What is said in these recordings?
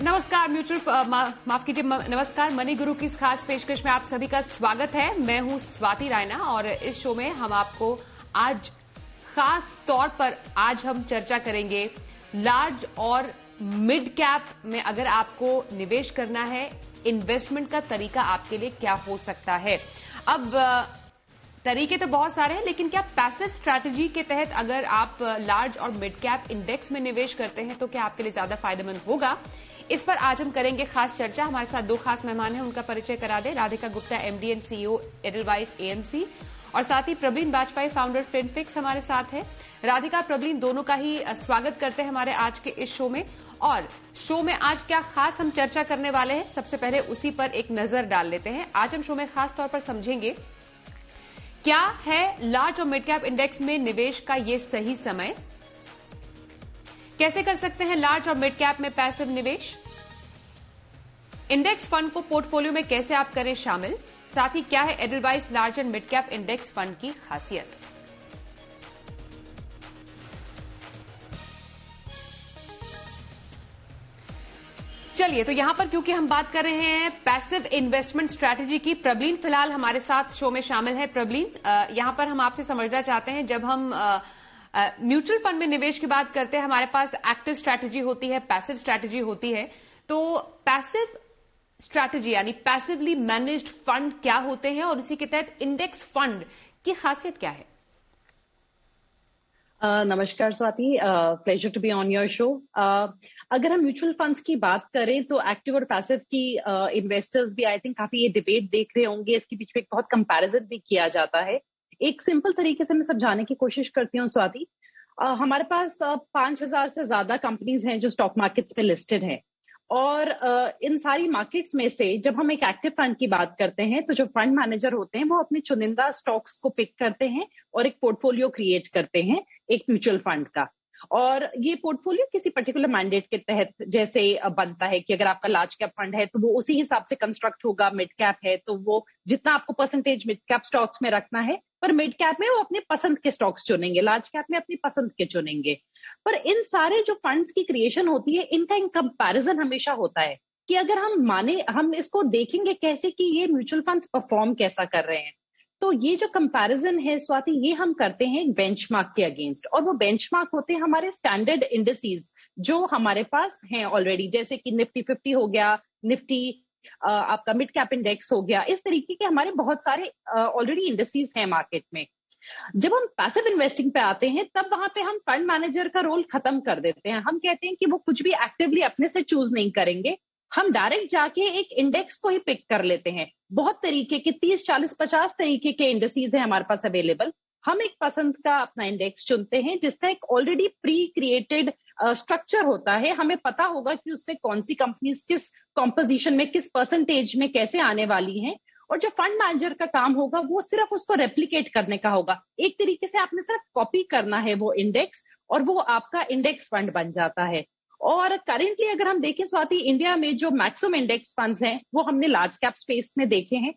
नमस्कार माफ कीजिए नमस्कार मनी गुरु की इस खास पेशकश में आप सभी का स्वागत है। मैं हूं स्वाति रायना और इस शो में हम आपको आज खास तौर पर हम चर्चा करेंगे लार्ज और मिड कैप में अगर आपको निवेश करना है, इन्वेस्टमेंट का तरीका आपके लिए क्या हो सकता है। अब तरीके तो बहुत सारे हैं, लेकिन क्या पैसिव स्ट्रैटेजी के तहत अगर आप लार्ज और मिड कैप इंडेक्स में निवेश करते हैं तो क्या आपके लिए ज्यादा फायदेमंद होगा, इस पर आज हम करेंगे खास चर्चा। हमारे साथ दो खास मेहमान हैं, उनका परिचय करा दें। Radhika Gupta, MD and CEO Edelweiss AMC, और साथ ही प्रवीण बाजपेयी, फाउंडर फिनफिक्स हमारे साथ हैं। राधिका, प्रवीण दोनों का ही स्वागत करते हैं हमारे आज के इस शो में। और शो में आज क्या खास हम चर्चा करने वाले हैं, सबसे पहले उसी पर एक नजर डाल लेते हैं। आज हम शो में खास तौर पर समझेंगे क्या है लार्ज और मिड कैप इंडेक्स में निवेश का ये सही समय, कैसे कर सकते हैं लार्ज और मिड कैप में पैसिव निवेश, इंडेक्स फंड को पोर्टफोलियो में कैसे आप करें शामिल, साथ ही क्या है Edelweiss large and mid cap index fund की खासियत। चलिए, तो यहां पर क्योंकि हम बात कर रहे हैं पैसिव इन्वेस्टमेंट स्ट्रैटेजी की, प्रवीण फिलहाल हमारे साथ शो में शामिल है। प्रवीण, यहां पर हम आपसे समझना चाहते हैं, जब हम म्यूचुअल फंड में निवेश की बात करते हैं, हमारे पास एक्टिव स्ट्रैटेजी होती है, पैसिव स्ट्रैटेजी होती है। तो पैसिव स्ट्रैटेजी यानी पैसिवली मैनेज्ड फंड क्या होते हैं और इसी के तहत इंडेक्स फंड की खासियत क्या है। नमस्कार Swati, pleasure to be on your show. अगर हम म्यूचुअल फंड्स की बात करें तो एक्टिव और पैसिव की इन्वेस्टर्स भी आई थिंक काफी ये डिबेट देख रहे होंगे। इसके बीच में एक बहुत कंपैरिजन भी किया जाता है। एक सिंपल तरीके से मैं समझाने की कोशिश करती हूँ स्वाति। हमारे पास 5,000 से ज्यादा कंपनीज हैं जो स्टॉक मार्केट्स में लिस्टेड हैं, और इन सारी मार्केट्स में से जब हम एक एक्टिव फंड की बात करते हैं तो जो फंड मैनेजर होते हैं वो अपने चुनिंदा स्टॉक्स को पिक करते हैं और एक पोर्टफोलियो क्रिएट करते हैं एक म्यूचुअल फंड का। और ये पोर्टफोलियो किसी पर्टिकुलर मैंडेट के तहत जैसे बनता है कि अगर आपका लार्ज कैप फंड है तो वो उसी हिसाब से कंस्ट्रक्ट होगा, मिड कैप है तो वो जितना आपको परसेंटेज मिड कैप स्टॉक्स में रखना है, पर मिड कैप में वो अपने पसंद के स्टॉक्स चुनेंगे, लार्ज कैप में अपनी पसंद के चुनेंगे। पर इन सारे जो फंड्स की क्रिएशन होती है, इनका इन कंपैरिजन हमेशा होता है कि अगर हम इसको देखेंगे कैसे कि ये म्यूचुअल फंड्स परफॉर्म कैसा कर रहे हैं, तो ये जो कंपैरिजन है स्वाति, ये हम करते हैं बेंचमार्क के अगेंस्ट। और वो बेंचमार्क होते हैं हमारे स्टैंडर्ड इंडिसेस जो हमारे पास हैं ऑलरेडी, जैसे कि निफ्टी 50 हो गया, निफ्टी आपका मिड कैप इंडेक्स हो गया। इस तरीके के हमारे बहुत सारे ऑलरेडी इंडिसेस हैं मार्केट में। जब हम पैसिव इन्वेस्टिंग पे आते हैं तब वहां पे हम फंड मैनेजर का रोल खत्म कर देते हैं। हम कहते हैं कि वो कुछ भी एक्टिवली अपने से चूज नहीं करेंगे, हम डायरेक्ट जाके एक इंडेक्स को ही पिक कर लेते हैं। बहुत तरीके के 30, 40, 50 तरीके के इंडेक्सेस हैं हमारे पास अवेलेबल। हम एक पसंद का अपना इंडेक्स चुनते हैं जिसका एक ऑलरेडी प्री क्रिएटेड स्ट्रक्चर होता है। हमें पता होगा कि उसमें कौन सी कंपनीज किस कॉम्पोजिशन में, किस परसेंटेज में कैसे आने वाली हैं, और जो फंड मैनेजर का काम होगा वो सिर्फ उसको रेप्लिकेट करने का होगा। एक तरीके से आपने सिर्फ कॉपी करना है वो इंडेक्स, और वो आपका इंडेक्स फंड बन जाता है। और करेंटली अगर हम देखें स्वाति, इंडिया में जो मैक्सिमम इंडेक्स फंड्स हैं वो हमने लार्ज कैप स्पेस में देखे हैं।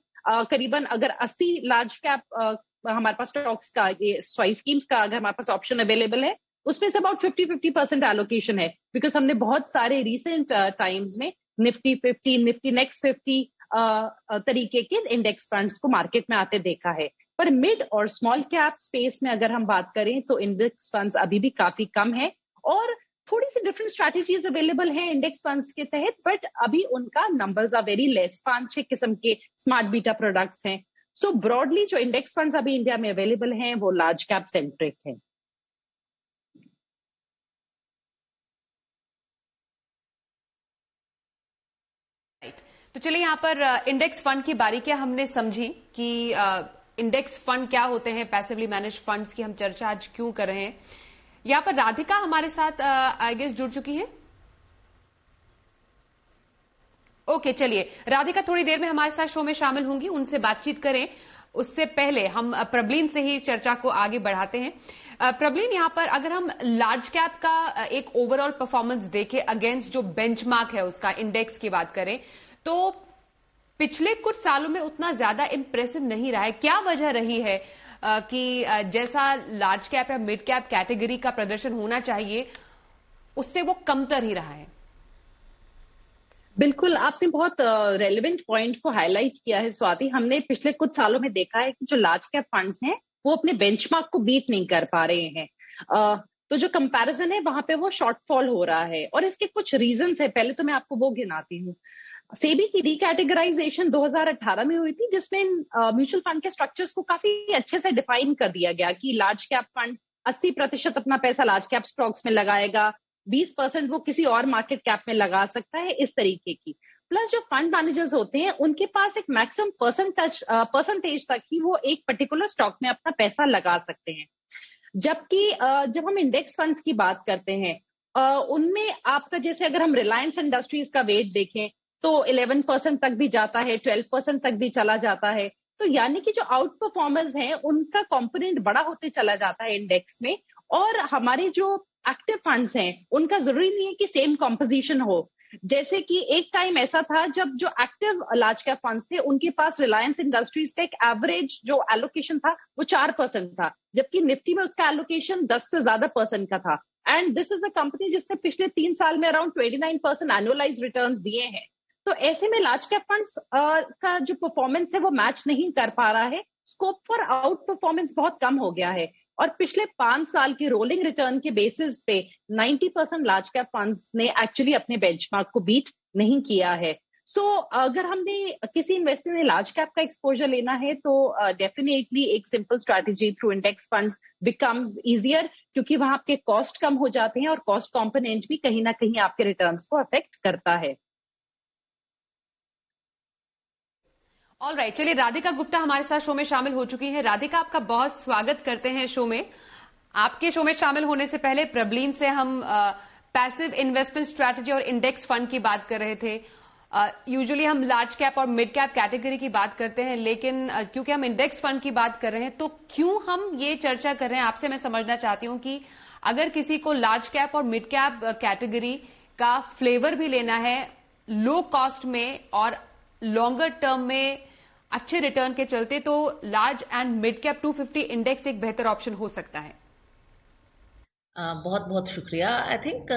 करीबन अगर 80 लार्ज कैप हमारे पास स्टॉक्स का, ये स्वाइस स्कीम्स का अगर हमारे पास ऑप्शन अवेलेबल है, उसमें से अबाउट 50% एलोकेशन है। बिकॉज हमने बहुत सारे रिसेंट टाइम्स में निफ्टी 50, निफ्टी नेक्स्ट 50 तरीके के इंडेक्स फंड्स को मार्केट में आते देखा है। पर मिड और स्मॉल कैप स्पेस में अगर हम बात करें तो इंडेक्स फंड्स अभी भी काफी कम है, और थोड़ी सी डिफरेंट स्ट्रैटेजीज अवेलेबल हैं इंडेक्स फंड्स के तहत, बट अभी उनका नंबर्स आर वेरी लेस। 5-6 किस्म के स्मार्ट बीटा प्रोडक्ट्स हैं। सो ब्रॉडली जो इंडेक्स फंड्स अभी इंडिया में अवेलेबल हैं वो लार्ज कैप सेंट्रिक है। तो चलिए, यहाँ पर इंडेक्स फंड की बारीकियां हमने समझी कि इंडेक्स फंड क्या होते हैं, पैसिवली मैनेज फंड्स की हम चर्चा आज क्यों कर रहे हैं। यहाँ पर राधिका हमारे साथ आई गेस जुड़ चुकी है। ओके, चलिए, राधिका थोड़ी देर में हमारे साथ शो में शामिल होंगी, उनसे बातचीत करें। उससे पहले हम प्रवीण से ही चर्चा को आगे बढ़ाते हैं। प्रवीण, यहाँ पर अगर हम लार्ज कैप का एक ओवरऑल परफॉर्मेंस देखें अगेंस्ट जो बेंचमार्क है उसका, इंडेक्स की बात करें, तो पिछले कुछ सालों में उतना ज्यादा इंप्रेसिव नहीं रहा है। क्या वजह रही है कि जैसा लार्ज कैप या मिड कैप कैटेगरी का प्रदर्शन होना चाहिए उससे वो कमतर ही रहा है? बिल्कुल, आपने बहुत रेलेवेंट पॉइंट को हाईलाइट किया है स्वाति। हमने पिछले कुछ सालों में देखा है कि जो लार्ज कैप फंड्स हैं वो अपने बेंचमार्क को बीट नहीं कर पा रहे हैं। तो जो कंपैरिजन है वहां पे वो शॉर्टफॉल हो रहा है, और इसके कुछ रीजंस है। पहले तो मैं आपको वो गिनाती हूँ। सेबी की रिकैटेगराइजेशन 2018 में हुई थी, जिसमें म्यूचुअल फंड के स्ट्रक्चर्स को काफी अच्छे से डिफाइन कर दिया गया कि लार्ज कैप फंड 80% अपना पैसा लार्ज कैप स्टॉक्स में लगाएगा, 20% वो किसी और मार्केट कैप में लगा सकता है, इस तरीके की। प्लस जो फंड मैनेजर्स होते हैं उनके पास एक मैक्सिमम परसेंटेज तक ही वो एक पर्टिकुलर स्टॉक में अपना पैसा लगा सकते हैं। जबकि जब हम इंडेक्स फंड्स की बात करते हैं, उनमें आपका जैसे अगर हम रिलायंस इंडस्ट्रीज का वेट देखें तो 11% तक भी जाता है, 12% तक भी चला जाता है। तो यानी कि जो आउट परफॉर्मर्स हैं उनका कंपोनेंट बड़ा होते चला जाता है इंडेक्स में। और हमारे जो एक्टिव फंड्स हैं उनका जरूरी नहीं है कि सेम कॉम्पोजिशन हो। जैसे कि एक टाइम ऐसा था जब जो एक्टिव लार्ज कैप फंड्स थे उनके पास रिलायंस इंडस्ट्रीज का एक एवरेज जो एलोकेशन था वो 4% था, जबकि निफ्टी में उसका एलोकेशन 10 से ज्यादा परसेंट का था। And this is a company जिसने पिछले 3 साल में अराउंड 29% एनुअलाइज रिटर्न्स दिए हैं। तो ऐसे में लार्ज कैप फंड्स का जो परफॉर्मेंस है वो मैच नहीं कर पा रहा है। स्कोप फॉर आउट परफॉर्मेंस बहुत कम हो गया है। और पिछले 5 साल की रोलिंग रिटर्न के बेसिस पे 90% लार्ज कैप फंड्स ने एक्चुअली अपने बेंचमार्क को बीट नहीं किया है। अगर हमने किसी इन्वेस्टर ने लार्ज कैप का एक्सपोजर लेना है तो डेफिनेटली एक simple strategy through index funds becomes easier, क्योंकि वहां आपके कॉस्ट कम हो जाते हैं और कॉस्ट कंपोनेंट भी कहीं ना कहीं आपके रिटर्न्स को अफेक्ट करता है। ऑल राइट, चलिए राधिका गुप्ता हमारे साथ शो में शामिल हो चुकी हैं। राधिका, आपका बहुत स्वागत करते हैं शो में। आपके शो में शामिल होने से पहले प्रबलीन से हम पैसिव इन्वेस्टमेंट स्ट्रैटेजी और इंडेक्स फंड की बात कर रहे थे। यूजुअली हम लार्ज कैप और मिड कैप कैटेगरी की बात करते हैं, लेकिन क्योंकि हम इंडेक्स फंड की बात कर रहे हैं तो क्यों हम ये चर्चा कर रहे हैं, आपसे मैं समझना चाहती हूं कि अगर किसी को लार्ज कैप और मिड कैप कैटेगरी का फ्लेवर भी लेना है लो कॉस्ट में और लॉन्गर टर्म में अच्छे रिटर्न के चलते, तो large and mid cap 250 index एक बेहतर ऑप्शन हो सकता है। बहुत बहुत शुक्रिया। I think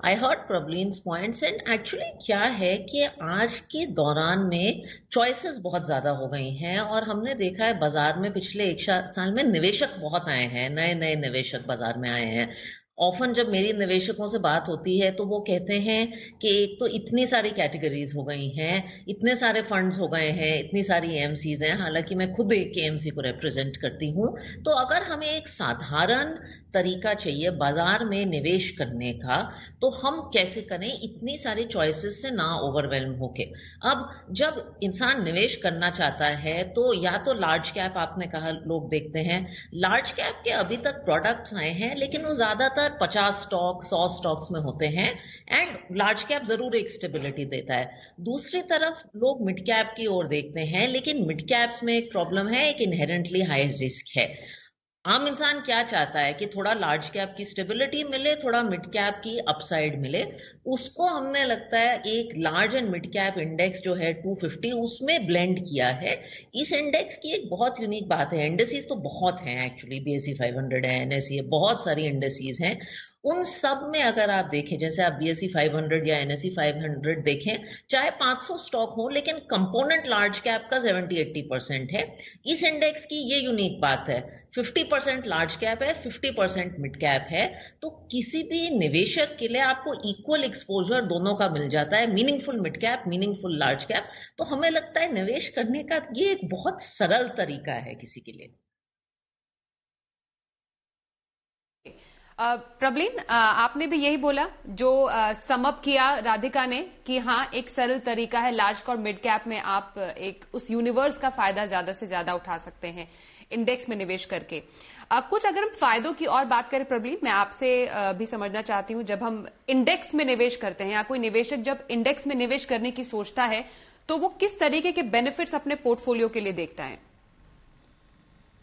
I heard problems points and actually क्या है कि आज के दौरान में चॉइसेस बहुत ज़्यादा हो गई हैं और हमने देखा है बाजार में पिछले 1 साल में निवेशक बहुत आए हैं, नए नए निवेशक बाजार में आए हैं। ऑफन जब मेरी निवेशकों से बात होती है तो वो कहते हैं कि एक तो इतनी सारी कैटेगरीज हो गई हैं, इतने सारे फंड्स हो गए हैं, इतनी सारी एएमसीज हैं। हालांकि मैं खुद एक एएमसी को रिप्रेजेंट करती हूँ। तो अगर हमें एक साधारण तरीका चाहिए बाजार में निवेश करने का तो हम कैसे करें इतनी सारी चॉइसेस से ना ओवरवेल्म होके। अब जब इंसान निवेश करना चाहता है तो या तो लार्ज कैप, आपने कहा लोग देखते हैं, लार्ज कैप के अभी तक प्रोडक्ट्स आए हैं लेकिन वो ज्यादातर 50 स्टॉक 100 स्टॉक्स में होते हैं एंड लार्ज कैप जरूर एक स्टेबिलिटी देता है। दूसरी तरफ लोग मिड कैप की ओर देखते हैं, लेकिन मिड कैप्स में एक प्रॉब्लम है, एक इनहेरेंटली हाई रिस्क है। आम इंसान क्या चाहता है कि थोड़ा लार्ज कैप की स्टेबिलिटी मिले, थोड़ा मिड कैप की अपसाइड मिले। उसको हमने लगता है एक large and mid cap index जो है 250 उसमें ब्लेंड किया है। इस इंडेक्स की एक बहुत यूनिक बात है, इंडेसीज तो बहुत हैं एक्चुअली, BSE 500 है, NSE है, बहुत सारी इंडेसीज हैं। उन सब में अगर आप देखें, जैसे आप BSE 500 या NSE 500 देखें, चाहे 500 स्टॉक हो लेकिन कंपोनेंट लार्ज कैप का 70-80% है। इस इंडेक्स की ये यूनिक बात है, 50% लार्ज कैप है, 50% मिड कैप है। तो किसी भी निवेशक के लिए आपको इक्वल एक्सपोजर दोनों का मिल जाता है, meaningful mid cap, meaningful large cap. तो हमें लगता है निवेश करने का ये एक बहुत सरल तरीका है किसी के लिए। प्रबलीन, आपने भी यही बोला जो समअप किया राधिका ने कि हाँ एक सरल तरीका है, लार्ज और मिड कैप में आप एक उस यूनिवर्स का फायदा ज्यादा से ज्यादा उठा सकते हैं इंडेक्स में निवेश करके। कुछ अगर हम फायदों की और बात करें प्रबलीन, मैं आपसे भी समझना चाहती हूं, जब हम इंडेक्स में निवेश करते हैं या कोई निवेशक जब इंडेक्स में निवेश करने की सोचता है तो वो किस तरीके के बेनिफिट्स अपने पोर्टफोलियो के लिए देखता है?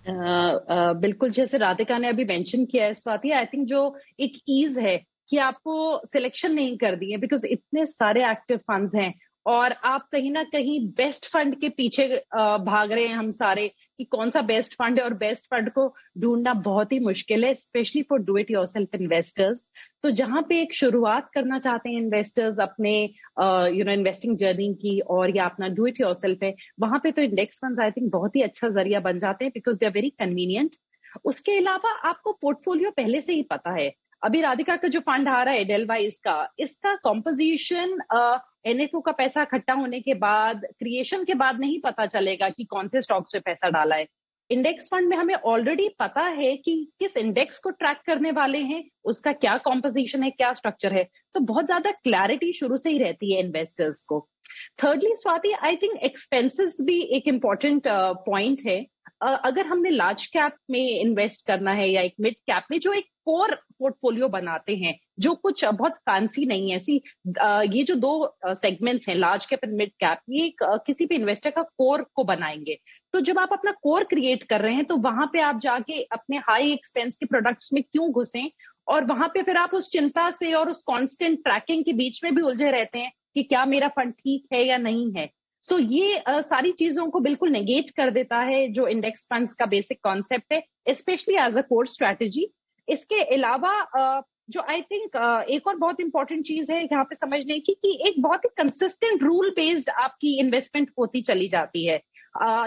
बिल्कुल, जैसे राधिका ने अभी मेंशन किया है स्वाति, आई थिंक जो एक ईज है कि आपको सिलेक्शन नहीं कर दी है, बिकॉज इतने सारे एक्टिव फंड्स हैं और आप कहीं ना कहीं बेस्ट फंड के पीछे भाग रहे हैं हम सारे कि कौन सा बेस्ट फंड है, और बेस्ट फंड को ढूंढना बहुत ही मुश्किल है, specially for do it yourself investors. तो जहां पे एक शुरुआत करना चाहते हैं इन्वेस्टर्स अपने इन्वेस्टिंग जर्नी की, और या अपना डू इट योरसेल्फ है, वहां पे तो इंडेक्स फंड्स आई थिंक बहुत ही अच्छा जरिया बन जाते हैं, because they are very convenient. उसके अलावा आपको पोर्टफोलियो पहले से ही पता है। अभी राधिका का जो फंड आ रहा है एडेलवाइस का, इसका कॉम्पोजिशन एनएफओ का पैसा इकट्ठा होने के बाद, क्रिएशन के बाद नहीं पता चलेगा कि कौन से स्टॉक्स पे पैसा डाला है। इंडेक्स फंड में हमें ऑलरेडी पता है कि किस इंडेक्स को ट्रैक करने वाले हैं, उसका क्या कॉम्पोजिशन है, क्या स्ट्रक्चर है, तो बहुत ज्यादा क्लैरिटी शुरू से ही रहती है इन्वेस्टर्स को। Thirdly Swati, I think expenses भी एक इम्पॉर्टेंट पॉइंट है। अगर हमने लार्ज कैप में इन्वेस्ट करना है या एक मिड कैप में, जो एक कोर पोर्टफोलियो बनाते हैं, जो कुछ बहुत फैंसी नहीं है, ऐसी ये जो दो सेगमेंट्स हैं, large cap and mid cap, ये किसी भी इन्वेस्टर का कोर को बनाएंगे। तो जब आप अपना कोर क्रिएट कर रहे हैं, तो वहां पे आप जाके अपने हाई एक्सपेंस के प्रोडक्ट्स में क्यों घुसें, और वहां पे फिर आप उस चिंता से और उस कांस्टेंट ट्रैकिंग के बीच में भी उलझे रहते हैं कि क्या मेरा फंड ठीक है या नहीं है। सो ये सारी चीजों को बिल्कुल नेगेट कर देता है जो इंडेक्स फंड्स का बेसिक कॉन्सेप्ट है, specially as a core strategy. इसके अलावा जो आई थिंक एक और बहुत इंपॉर्टेंट चीज है यहाँ पे समझने की, कि एक बहुत ही कंसिस्टेंट रूल बेस्ड आपकी इन्वेस्टमेंट होती चली जाती है।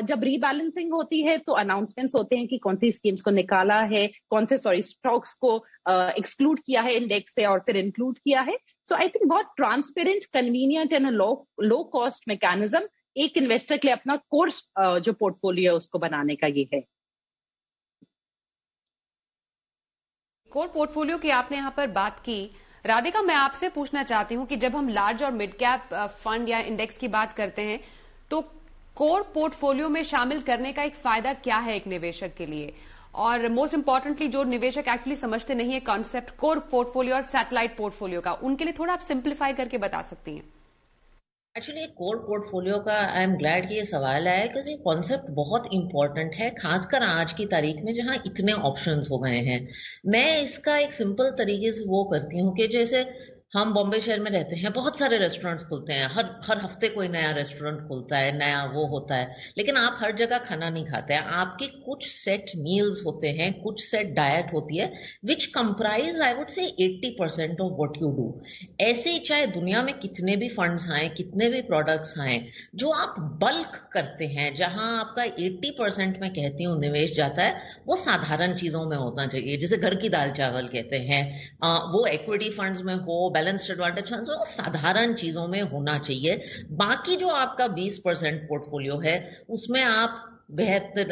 जब रीबैलेंसिंग होती है तो अनाउंसमेंट्स होते हैं कि कौन सी स्कीम्स को निकाला है, कौन से स्टॉक्स को एक्सक्लूड किया है इंडेक्स से और फिर इंक्लूड किया है। सो आई थिंक बहुत transparent, convenient and low cost mechanism एक इन्वेस्टर के लिए अपना कोर्स जो पोर्टफोलियो है उसको बनाने का ये है। कोर पोर्टफोलियो की आपने यहां पर बात की। राधिका, मैं आपसे पूछना चाहती हूं कि जब हम लार्ज और मिड कैप फंड या इंडेक्स की बात करते हैं, तो कोर पोर्टफोलियो में शामिल करने का एक फायदा क्या है एक निवेशक के लिए, और मोस्ट इंपॉर्टेंटली जो निवेशक एक्चुअली समझते नहीं है कॉन्सेप्ट कोर पोर्टफोलियो और सैटेलाइट पोर्टफोलियो का, उनके लिए थोड़ा आप सिंप्लीफाई करके बता सकती हैं? एक्चुअली कोर पोर्टफोलियो का आई एम ग्लैड कि ये सवाल आया, क्योंकि ये कॉन्सेप्ट बहुत इंपॉर्टेंट है, खासकर आज की तारीख में जहां इतने ऑप्शंस हो गए हैं। मैं इसका एक सिंपल तरीके से वो करती हूँ कि जैसे हम बॉम्बे शहर में रहते हैं, बहुत सारे रेस्टोरेंट्स खुलते हैं, हर हफ्ते कोई नया रेस्टोरेंट खुलता है, नया वो होता है, लेकिन आप हर जगह खाना नहीं खाते हैं। आपके कुछ सेट मील्स होते हैं, कुछ सेट डाइट होती है, विच comprise I would say 80% of what you do. ऐसे ही चाहे दुनिया में कितने भी फंड्स आए, कितने भी प्रोडक्ट्स आए, जो आप बल्क करते हैं, जहां आपका 80% में कहती हूँ निवेश जाता है, वो साधारण चीजों में होना चाहिए, जैसे घर की दाल चावल कहते हैं, वो इक्विटी फंड्स में हो, बैलेंस्ड एडवांटेज फंड्स हो, साधारण चीजों में होना चाहिए। बाकी जो आपका 20% पोर्टफोलियो है, उसमें आप बेहतर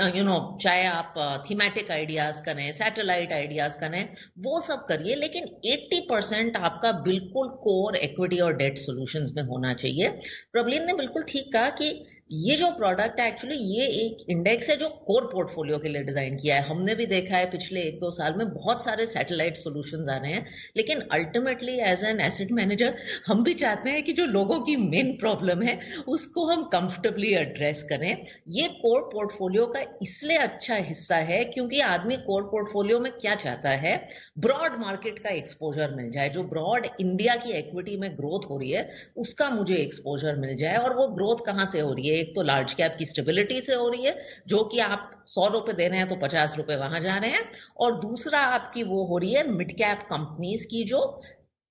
चाहे आप थीमेटिक आइडियाज करें, सैटेलाइट आइडियाज करें, वो सब करिए, लेकिन 80% आपका बिल्कुल कोर इक्विटी और डेट सॉल्यूशंस में होना चाहिए। प्रबलीन ने बिल्कुल ठीक कहा कि ये जो प्रोडक्ट है, एक्चुअली ये एक इंडेक्स है जो कोर पोर्टफोलियो के लिए डिजाइन किया है। हमने भी देखा है पिछले 1-2 साल में बहुत सारे सैटेलाइट सॉल्यूशंस आ रहे हैं, लेकिन ultimately as an asset manager हम भी चाहते हैं कि जो लोगों की मेन प्रॉब्लम है उसको हम कंफर्टेबली एड्रेस करें। ये कोर पोर्टफोलियो का इसलिए अच्छा हिस्सा है क्योंकि आदमी कोर पोर्टफोलियो में क्या चाहता है, ब्रॉड मार्केट का एक्सपोजर मिल जाए, जो ब्रॉड इंडिया की इक्विटी में ग्रोथ हो रही है उसका मुझे एक्सपोजर मिल जाए। और वो ग्रोथ कहां से हो रही है? एक तो लार्ज कैप की स्टेबिलिटी से हो रही है, जो कि आप 100 रुपए दे रहे हैं तो 50 रुपए वहां जा रहे हैं, और दूसरा आपकी वो हो रही है मिड कैप कंपनीज की जो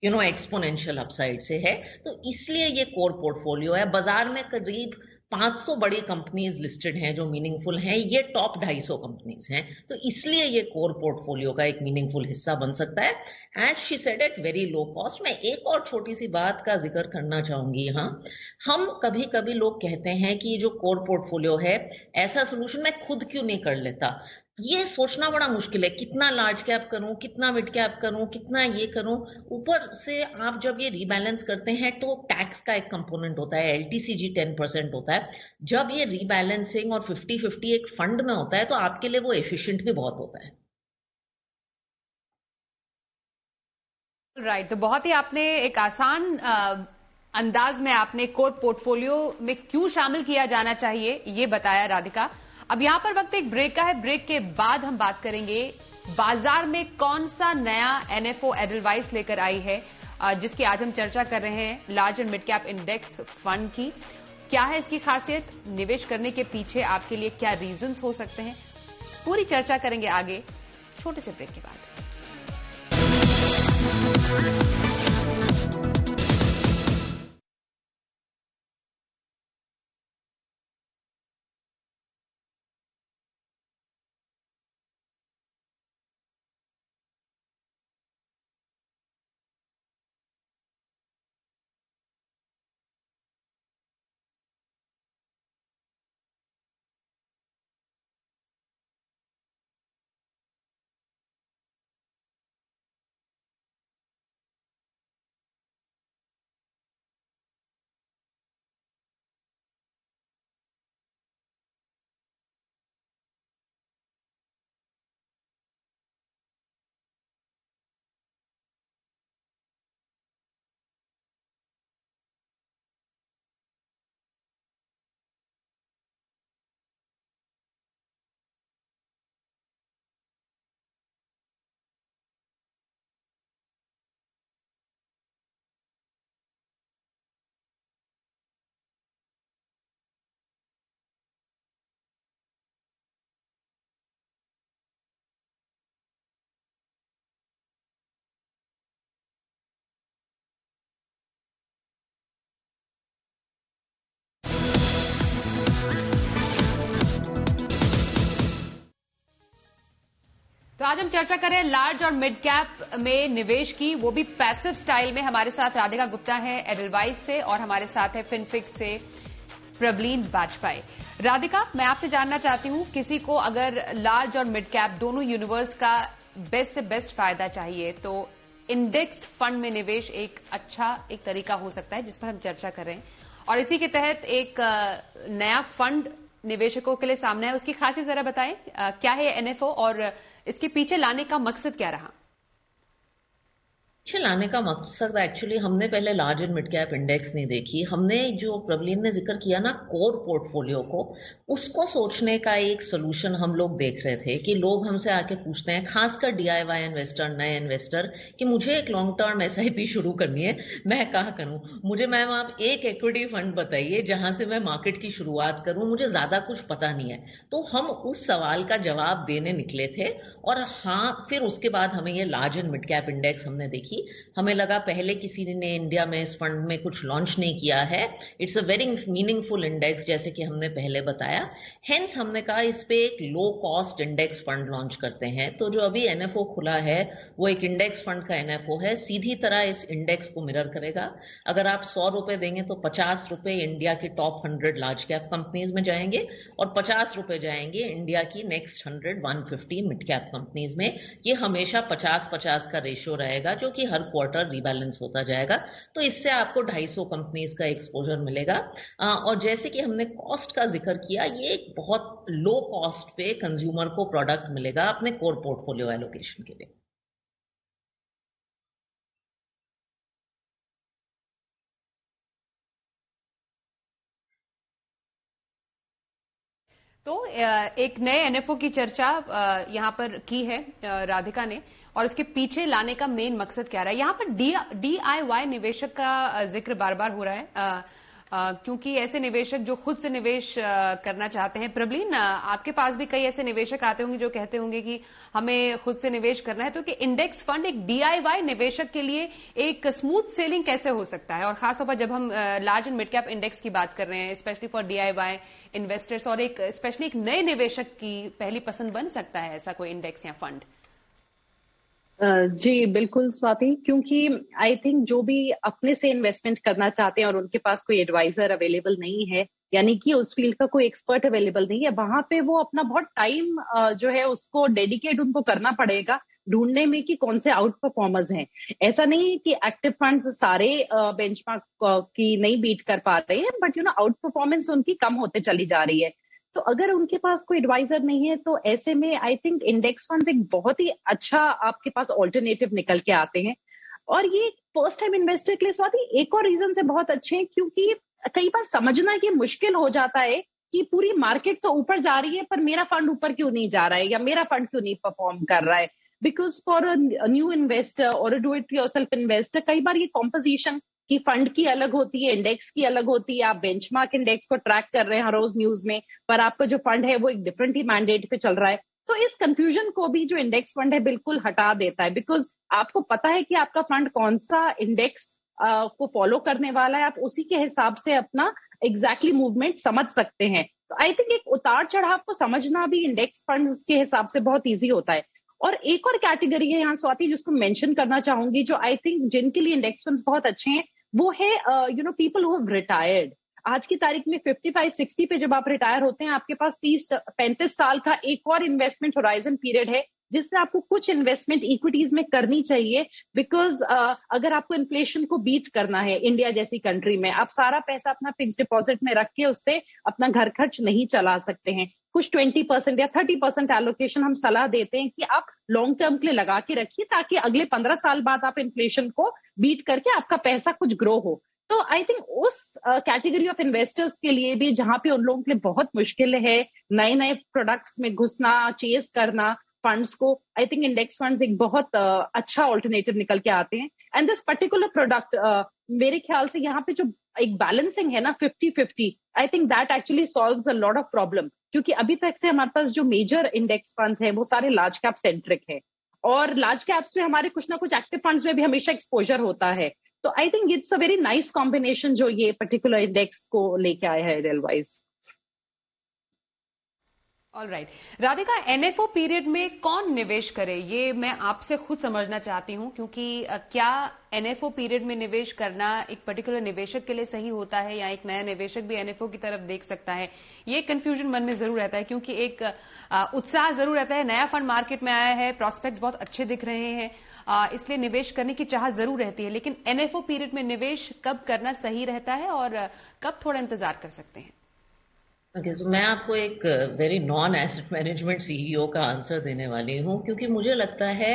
एक्सपोनेंशियल अपसाइड से है। तो इसलिए ये कोर पोर्टफोलियो है। बाजार में करीब 500 बड़ी कंपनीज लिस्टेड हैं जो मीनिंगफुल हैं, ये टॉप 250 कंपनीज हैं, तो इसलिए ये कोर पोर्टफोलियो का एक मीनिंगफुल हिस्सा बन सकता है। As she said, at very low cost. मैं एक और छोटी सी बात का जिक्र करना चाहूंगी यहाँ। हम कभी कभी लोग कहते हैं कि जो कोर पोर्टफोलियो है, ऐसा सोल्यूशन मैं खुद क्यों नहीं कर लेता। ये सोचना बड़ा मुश्किल है, कितना लार्ज कैप करूं, कितना मिड कैप करूं, कितना ये करूं। ऊपर से आप जब ये रीबैलेंस करते हैं तो टैक्स का एक कंपोनेंट होता है, LTCG 10% होता है। जब ये रीबैलेंसिंग और 50-50 एक फंड में होता है तो आपके लिए वो एफिशिएंट भी बहुत होता है। राइट, तो बहुत ही आपने एक आसान अंदाज में आपने कोर पोर्टफोलियो में क्यों शामिल किया जाना चाहिए ये बताया राधिका। अब यहां पर वक्त एक ब्रेक का है। ब्रेक के बाद हम बात करेंगे बाजार में कौन सा नया NFO एडलवाइस लेकर आई है, जिसकी आज हम चर्चा कर रहे हैं, large and mid cap index fund की। क्या है इसकी खासियत, निवेश करने के पीछे आपके लिए क्या रीजंस हो सकते हैं, पूरी चर्चा करेंगे आगे छोटे से ब्रेक के बाद। तो आज हम चर्चा करें लार्ज और मिड कैप में निवेश की, वो भी पैसिव स्टाइल में। हमारे साथ राधिका गुप्ता है एडलवाइस से और हमारे साथ है फिनफिक्स से प्रबलीन बाजपेयी। राधिका, मैं आपसे जानना चाहती हूं, किसी को अगर लार्ज और मिड कैप दोनों यूनिवर्स का बेस्ट से बेस्ट फायदा चाहिए तो इंडेक्स्ड फंड में निवेश एक तरीका हो सकता है जिस पर हम चर्चा कर रहे हैं। और इसी के तहत एक नया फंड निवेशकों के लिए सामने है, उसकी खासियत जरा बताएं, क्या है एनएफओ और इसके पीछे लाने का मकसद क्या रहा? लाने का मकसद एक्चुअली हमने पहले large and mid cap index नहीं देखी। हमने जो प्रबलीन ने जिक्र किया ना कोर पोर्टफोलियो को, उसको सोचने का एक सोल्यूशन हम लोग देख रहे थे कि लोग हमसे आके पूछते हैं, खासकर डीआईवाई इन्वेस्टर, नए इन्वेस्टर, कि मुझे एक लॉन्ग टर्म एसआईपी शुरू करनी है, मैं कहाँ करूं? मुझे मैम आप एक इक्विटी फंड बताइए जहां से मैं मार्केट की शुरुआत करूं, मुझे ज्यादा कुछ पता नहीं है। तो हम उस सवाल का जवाब देने निकले थे। और हाँ, फिर उसके बाद हमें ये large and mid cap index हमने देखी। हमें लगा पहले किसी ने इंडिया में इस फंड में कुछ लॉन्च नहीं किया है, it's a very meaningful index जैसे कि हमने पहले बताया। हेंस हमने कहा इस पे एक low cost index fund launch करते हैं। तो जो अभी एनएफओ खुला है वो एक इंडेक्स फंड का एनएफओ है, सीधी तरह इस इंडेक्स को मिरर करेगा। अगर आप 100 रुपए देंगे तो 50 रुपए इंडिया की टॉप 100 लार्ज कैप कंपनीज में जाएंगे और 50 रुपए जाएंगे इंडिया की नेक्स्ट 100-150 मिड कैप कंपनीज में। ये हमेशा 50-50 का रेशियो रहेगा जो कि हर क्वार्टर रीबैलेंस होता जाएगा। तो इससे आपको 250 कंपनीज का एक्सपोजर मिलेगा। और जैसे कि हमने कॉस्ट का जिक्र किया, ये एक बहुत लो कॉस्ट पे कंज्यूमर को प्रोडक्ट मिलेगा अपने कोर पोर्टफोलियो एलोकेशन के लिए। तो एक नए एनएफओ की चर्चा यहां पर की है राधिका ने, और इसके पीछे लाने का मेन मकसद क्या रहा है? यहां पर डीआईवाई निवेशक का जिक्र बार बार हो रहा है, क्योंकि ऐसे निवेशक जो खुद से निवेश करना चाहते हैं। प्रबलीन, आपके पास भी कई ऐसे निवेशक आते होंगे जो कहते होंगे कि हमें खुद से निवेश करना है, तो कि इंडेक्स फंड एक डीआईवाई निवेशक के लिए एक स्मूथ सेलिंग कैसे हो सकता है? और खासतौर पर जब हम large and mid cap index की बात कर रहे हैं, स्पेशली फॉर डीआईवाई इन्वेस्टर्स, और एक स्पेशली एक नए निवेशक की पहली पसंद बन सकता है ऐसा कोई इंडेक्स या फंड? जी बिल्कुल स्वाति, क्योंकि आई थिंक जो भी अपने से इन्वेस्टमेंट करना चाहते हैं और उनके पास कोई एडवाइजर अवेलेबल नहीं है, यानी कि उस फील्ड का कोई एक्सपर्ट अवेलेबल नहीं है, वहां पे वो अपना बहुत टाइम जो है उसको डेडिकेट उनको करना पड़ेगा ढूंढने में कि कौन से आउट परफॉर्मर्स हैं। ऐसा नहीं है कि एक्टिव फंड्स सारे बेंचमार्क की नहीं बीट कर पा रहे हैं, बट आउट परफॉर्मेंस उनकी कम होते चली जा रही है। तो अगर उनके पास कोई एडवाइजर नहीं है तो ऐसे में आई थिंक इंडेक्स फंड्स एक बहुत ही अच्छा आपके पास ऑल्टरनेटिव निकल के आते हैं। और ये फर्स्ट टाइम इन्वेस्टर के लिए स्वाति एक और रीजन से बहुत अच्छे हैं, क्योंकि कई बार समझना ये मुश्किल हो जाता है कि पूरी मार्केट तो ऊपर जा रही है पर मेरा फंड ऊपर क्यों नहीं जा रहा है या मेरा फंड क्यों नहीं परफॉर्म कर रहा है। Because for a new investor और डू इट योरसेल्फ इन्वेस्टर कई बार ये कॉम्पोजिशन कि फंड की अलग होती है, इंडेक्स की अलग होती है। आप बेंचमार्क इंडेक्स को ट्रैक कर रहे हैं हर रोज न्यूज में, पर आपका जो फंड है वो एक डिफरेंट ही मैंडेट पे चल रहा है। तो इस कंफ्यूजन को भी जो इंडेक्स फंड है बिल्कुल हटा देता है, बिकॉज आपको पता है कि आपका फंड कौन सा इंडेक्स को फॉलो करने वाला है। आप उसी के हिसाब से अपना एग्जैक्टली मूवमेंट समझ सकते हैं। तो आई थिंक एक उतार चढ़ाव को समझना भी इंडेक्स फंड्स के हिसाब से बहुत इजी होता है। और एक और कैटेगरी है यहाँ स्वाति जिसको मेंशन करना चाहूंगी, जो आई थिंक जिनके लिए इंडेक्स फंड्स बहुत अच्छे हैं, वो है पीपल हु हैव रिटायर्ड। आज की तारीख में 55-60 पे जब आप रिटायर होते हैं, आपके पास 30-35 साल का एक और इन्वेस्टमेंट होराइजन पीरियड है जिसमें आपको कुछ इन्वेस्टमेंट इक्विटीज में करनी चाहिए। बिकॉज अगर आपको इन्फ्लेशन को बीट करना है इंडिया जैसी कंट्री में, आप सारा पैसा अपना फिक्स डिपॉजिट में रख के उससे अपना घर खर्च नहीं चला सकते हैं। कुछ 20% या 30% एलोकेशन हम सलाह देते हैं कि आप लॉन्ग टर्म के लिए लगा के रखिए, ताकि अगले 15 साल बाद आप इन्फ्लेशन को बीट करके आपका पैसा कुछ ग्रो हो। तो आई थिंक उस कैटेगरी ऑफ इन्वेस्टर्स के लिए भी, जहां पे उन लोगों के लिए बहुत मुश्किल है नए नए प्रोडक्ट्स में घुसना, चेस करना फंड्स को, आई थिंक इंडेक्स फंड्स एक बहुत अच्छा ऑल्टरनेटिव निकल के आते हैं। एंड दिस पर्टिकुलर प्रोडक्ट मेरे ख्याल से यहाँ पे जो एक बैलेंसिंग है ना 50-50, I think that actually solves a lot of problem. क्योंकि अभी तक से हमारे पास जो मेजर इंडेक्स फंड्स हैं वो सारे लार्ज कैप सेंट्रिक है, और लार्ज कैप्स में हमारे कुछ ना कुछ एक्टिव फंड्स में भी हमेशा एक्सपोजर होता है। तो I think it's a very nice combination जो ये पर्टिकुलर इंडेक्स को लेके आया है rail wise. Alright Radhika, NFO period में कौन निवेश करे, ये मैं आपसे खुद समझना चाहती हूं, क्योंकि क्या एनएफओ पीरियड में निवेश करना एक पर्टिकुलर निवेशक के लिए सही होता है, या एक नया निवेशक भी एनएफओ की तरफ देख सकता है? ये कंफ्यूजन मन में जरूर रहता है, क्योंकि एक उत्साह जरूर रहता है, नया फंड मार्केट में आया है, प्रोस्पेक्ट्स बहुत अच्छे दिख रहे हैं, इसलिए निवेश करने की चाह जरूर रहती है। लेकिन एनएफओ पीरियड में निवेश कब करना सही रहता है और कब थोड़ा इंतजार कर सकते हैं? तो मैं आपको एक very non asset management CEO का आंसर देने वाली हूँ, क्योंकि मुझे लगता है,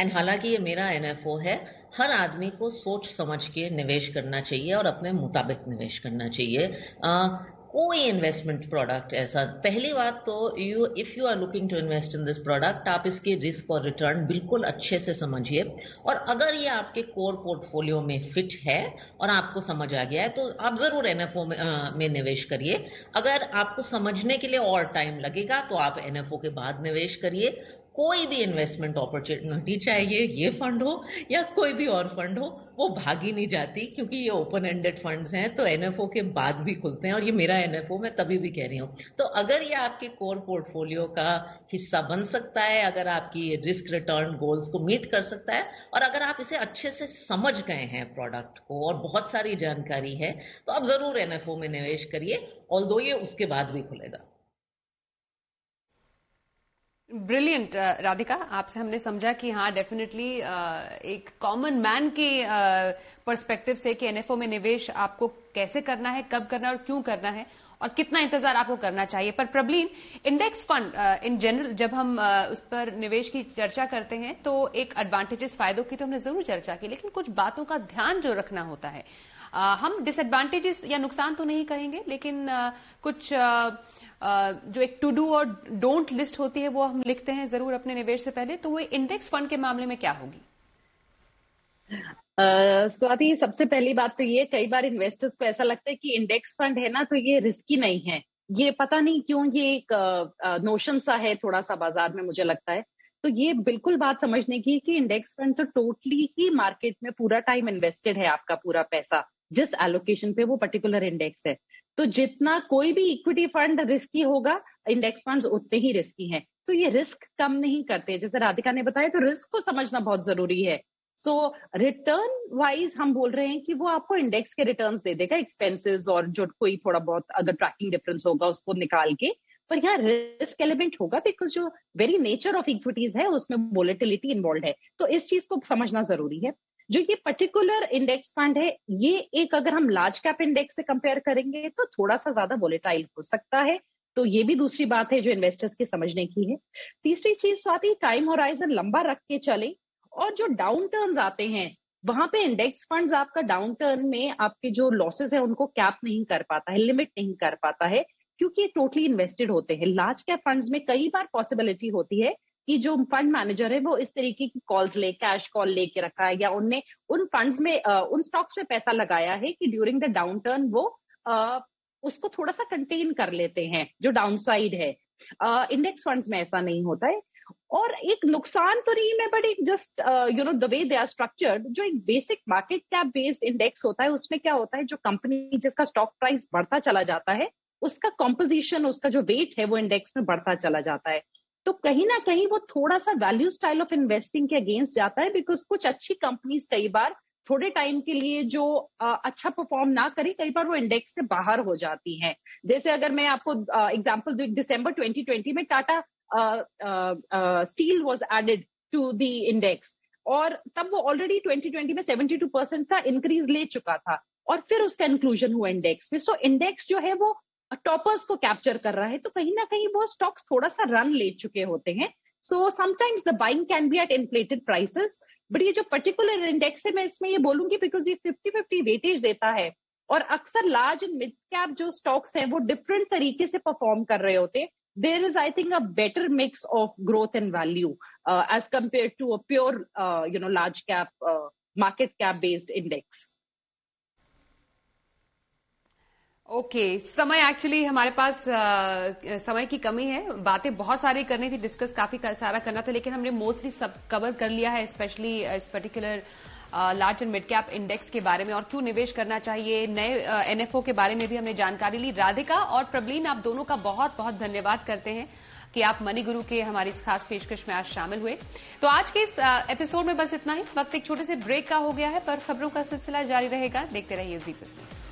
एंड हालांकि ये मेरा एनएफओ है, हर आदमी को सोच समझ के निवेश करना चाहिए और अपने मुताबिक निवेश करना चाहिए। कोई इन्वेस्टमेंट प्रोडक्ट ऐसा, पहली बात तो if you are looking to invest in this product, आप इसके रिस्क और रिटर्न बिल्कुल अच्छे से समझिए, और अगर ये आपके कोर पोर्टफोलियो में फिट है और आपको समझ आ गया है तो आप जरूर एनएफओ में निवेश करिए। अगर आपको समझने के लिए और टाइम लगेगा तो आप एनएफओ के बाद निवेश करिए। कोई भी इन्वेस्टमेंट अपॉर्चुनिटी, चाहे ये फंड हो या कोई भी और फंड हो, वो भागी नहीं जाती, क्योंकि ये ओपन एंडेड फंड्स हैं, तो एनएफओ के बाद भी खुलते हैं, और ये मेरा एनएफओ मैं तभी भी कह रही हूँ। तो अगर ये आपके कोर पोर्टफोलियो का हिस्सा बन सकता है, अगर आपकी रिस्क रिटर्न गोल्स को मीट कर सकता है, और अगर आप इसे अच्छे से समझ गए हैं प्रोडक्ट को और बहुत सारी जानकारी है, तो आप जरूर एनएफओ में निवेश करिए, ऑल्दो ये उसके बाद भी खुलेगा। ब्रिलियंट राधिका, आपसे हमने समझा कि हाँ डेफिनेटली एक कॉमन मैन के पर्सपेक्टिव से कि एनएफओ में निवेश आपको कैसे करना है, कब करना है और क्यों करना है, और कितना इंतजार आपको करना चाहिए। पर Prableen, index fund in general जब हम उस पर निवेश की चर्चा करते हैं तो एक एडवांटेजेस, फायदों की तो हमने जरूर चर्चा की, लेकिन कुछ बातों का ध्यान जो रखना होता है, हम डिसएडवांटेजेस या नुकसान तो नहीं कहेंगे, लेकिन कुछ जो एक टू डू और डोंट लिस्ट होती है वो हम लिखते हैं जरूर अपने निवेश से पहले, तो वो इंडेक्स फंड के मामले में क्या होगी? स्वाति, सबसे पहली बात तो ये, कई बार इन्वेस्टर्स को ऐसा लगता है कि इंडेक्स फंड है ना तो ये रिस्की नहीं है। ये पता नहीं क्यों ये एक नोशन सा है थोड़ा सा बाजार में, मुझे लगता है। तो ये बिल्कुल बात समझने की कि इंडेक्स फंड तो टोटली ही मार्केट में पूरा टाइम इन्वेस्टेड है, आपका पूरा पैसा जिस एलोकेशन पे वो पर्टिकुलर इंडेक्स है। तो जितना कोई भी इक्विटी फंड रिस्की होगा, इंडेक्स फंड्स उतने ही रिस्की हैं। तो ये रिस्क कम नहीं करते, जैसे राधिका ने बताया, तो रिस्क को समझना बहुत जरूरी है। सो रिटर्न वाइज हम बोल रहे हैं कि वो आपको इंडेक्स के रिटर्न्स दे देगा, एक्सपेंसेस और जो कोई थोड़ा बहुत अगर ट्रैकिंग डिफरेंस होगा उसको निकाल के, पर यहाँ रिस्क एलिमेंट होगा, बिकॉज जो वेरी नेचर ऑफ इक्विटीज है उसमें वोलेटिलिटी इन्वॉल्व है। तो इस चीज को समझना जरूरी है। जो ये पर्टिकुलर इंडेक्स फंड है, ये एक अगर हम लार्ज कैप इंडेक्स से कंपेयर करेंगे तो थोड़ा सा ज्यादा वोलेटाइल हो सकता है। तो ये भी दूसरी बात है जो इन्वेस्टर्स के समझने की है। तीसरी चीज स्वाति, टाइम होराइजन लंबा रख के चले, और जो डाउन टर्न्स आते हैं वहां पे इंडेक्स फंड्स आपका डाउन टर्न में आपके जो लॉसेस है उनको कैप नहीं कर पाता है, लिमिट नहीं कर पाता है, क्योंकि टोटली इन्वेस्टेड होते हैं। लार्ज कैप फंड्स में कई बार पॉसिबिलिटी होती है कि जो फंड मैनेजर है वो इस तरीके की कॉल्स कैश कॉल लेके रखा है, या उनने उन फंड्स में उन स्टॉक्स में पैसा लगाया है कि ड्यूरिंग द डाउन टर्न वो उसको थोड़ा सा कंटेन कर लेते हैं जो डाउनसाइड है। इंडेक्स फंड्स में ऐसा नहीं होता है। और एक नुकसान तो नहीं है, बट एक just the way they are structured, जो एक basic market cap based index होता है उसमें क्या होता है, जो कंपनी जिसका स्टॉक प्राइस बढ़ता चला जाता है उसका कॉम्पोजिशन, उसका जो वेट है वो इंडेक्स में बढ़ता चला जाता है। तो कहीं ना कहीं वो थोड़ा सा वैल्यू स्टाइल ऑफ इन्वेस्टिंग के अगेंस्ट जाता है, बिकॉज कुछ अच्छी कंपनीज कई बार थोड़े टाइम के लिए जो अच्छा परफॉर्म ना करी, कई बार वो इंडेक्स से बाहर हो जाती हैं। जैसे अगर मैं आपको एग्जांपल दूं, दिसंबर 2020 में Tata steel was added to the index, और तब वो ऑलरेडी 2020 में 72% का इंक्रीज ले चुका था, और फिर उसका इंक्लूजन हुआ इंडेक्स में। सो इंडेक्स जो है वो टॉपर्स को कैप्चर कर रहा है, तो कहीं ना कहीं वो स्टॉक्स थोड़ा सा रन ले चुके होते हैं। So sometimes the buying can be at inflated prices, but ये जो पर्टिकुलर इंडेक्स है मैं इसमें ये बोलूंगी बिकॉज ये 50-50 वेटेज देता है, और अक्सर लार्ज एंड मिड कैप जो स्टॉक्स हैं वो डिफरेंट तरीके से परफॉर्म कर रहे होते हैं। There is I think a better mix of growth and value as compare to a pure large cap market cap based index. Okay, समय एक्चुअली हमारे पास समय की कमी है, बातें बहुत सारी करनी थी, डिस्कस काफी सारा करना था, लेकिन हमने मोस्टली सब कवर कर लिया है, स्पेशली इस particular large and mid cap index के बारे में और क्यों निवेश करना चाहिए। नए एनएफओ के बारे में भी हमने जानकारी ली। राधिका और प्रबलीन, आप दोनों का बहुत बहुत धन्यवाद करते हैं कि आप मनी गुरु के हमारी इस खास पेशकश में आज शामिल हुए। तो आज के इस एपिसोड में बस इतना ही। वक्त एक छोटे से ब्रेक का हो गया है, पर खबरों का सिलसिला जारी रहेगा। देखते रहिए जी बिजनेस।